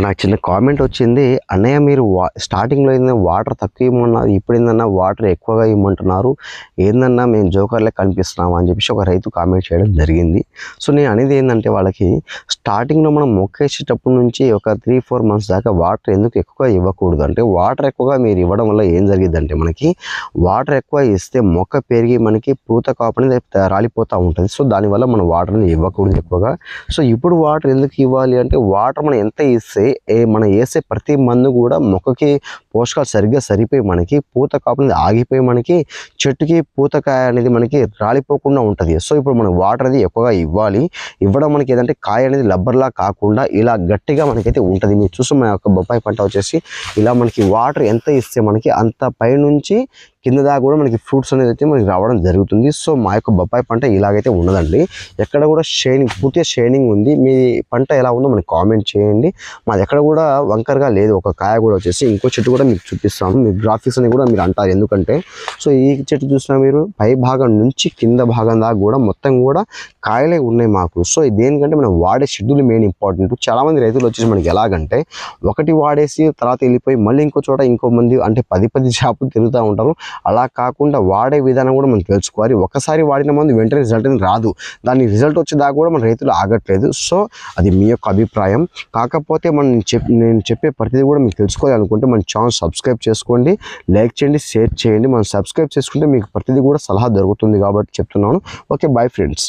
నాకు చిన్న కామెంట్ వచ్చింది, అన్నయ్య మీరు స్టార్టింగ్లో ఏంటంటే వాటర్ తక్కువ ఇవ్వమన్నారు, ఇప్పుడు ఏందన్నా వాటర్ ఎక్కువగా ఇవ్వమంటున్నారు, ఏందన్నా మేము జోకర్లే కనిపిస్తున్నాము అని చెప్పేసి ఒక రైతు కామెంట్ చేయడం జరిగింది. సో నేను అనేది ఏంటంటే వాళ్ళకి స్టార్టింగ్లో మనం మొక్కేసేటప్పటి నుంచి ఒక 3-4 మంత్స్ దాకా వాటర్ ఎందుకు ఎక్కువగా ఇవ్వకూడదు అంటే, వాటర్ ఎక్కువగా మీరు ఇవ్వడం వల్ల ఏం జరిగిద్దంటే మనకి వాటర్ ఎక్కువ ఇస్తే మొక్క పెరిగి మనకి పూత కాపు అనేది రాలిపోతూ ఉంటుంది. సో దానివల్ల మనం వాటర్ని ఇవ్వకూడదు ఎక్కువగా. సో ఇప్పుడు వాటర్ ఎందుకు ఇవ్వాలి అంటే, వాటర్ మనం ఎంత ఇస్తే మనం వేసే ప్రతి మందు కూడా మొక్కకి పోషకాలు సరిగ్గా సరిపోయి మనకి పూత కాపు అనేది ఆగిపోయి మనకి చెట్టుకి పూతకాయ అనేది మనకి రాలిపోకుండా ఉంటుంది. సో ఇప్పుడు మనం వాటర్ అనేది ఎక్కువగా ఇవ్వాలి. ఇవ్వడం మనకి ఏదంటే కాయ అనేది లబ్బర్లా కాకుండా ఇలా గట్టిగా మనకైతే ఉంటుంది. మీరు చూస్తే మన యొక్క బొప్పాయి పంట వచ్చేసి ఇలా మనకి వాటర్ ఎంత ఇస్తే మనకి అంత పైనుంచి కింద దాకా కూడా మనకి ఫ్రూట్స్ అనేది అయితే మనకి రావడం జరుగుతుంది. సో మా యొక్క బొప్పాయి పంట ఇలాగైతే ఉన్నదండి. ఎక్కడ కూడా షైనింగ్, పూర్తిగా షైనింగ్ ఉంది. మీ పంట ఎలా ఉందో మనకి కామెంట్ చేయండి. మాది ఎక్కడ కూడా వంకరగా లేదు. ఒక కాయ కూడా వచ్చేసి ఇంకో చెట్టు కూడా మీకు చూపిస్తాము. మీ గ్రాఫిక్స్ అని కూడా మీరు అంటారు, ఎందుకంటే సో ఈ చెట్టు చూసినా మీరు పై భాగం నుంచి కింద భాగం దాకా కూడా మొత్తం కూడా కాయలే ఉన్నాయి మాకు. సో దేనికంటే మనం వాడే షెడ్యూల్ మెయిన్ ఇంపార్టెంట్. చాలామంది రైతులు వచ్చేసి మనకి ఎలాగంటే ఒకటి వాడేసి తర్వాత వెళ్ళిపోయి మళ్ళీ ఇంకో చోట ఇంకో మంది అంటే 10 షాపులు తిరుగుతూ ఉంటారు. అలా కాకుండా వాడే విధానం కూడా మనం తెలుసుకోవాలి. ఒకసారి వాడిన మందు వెంటనే రిజల్ట్ అనేది రాదు. దాని రిజల్ట్ వచ్చేదాకా కూడా మన రైతులు ఆగట్లేదు. సో అది మీ యొక్క అభిప్రాయం. కాకపోతే నేను చెప్పే ప్రతిదీ కూడా మీకు తెలుసుకోవాలనుకుంటే మన ఛానల్ సబ్స్క్రైబ్ చేసుకోండి, లైక్ చేయండి, షేర్ చేయండి. మనం సబ్స్క్రైబ్ చేసుకుంటే మీకు ప్రతిదీ కూడా సలహా దొరుకుతుంది కాబట్టి చెప్తున్నాను. Okay, bye friends.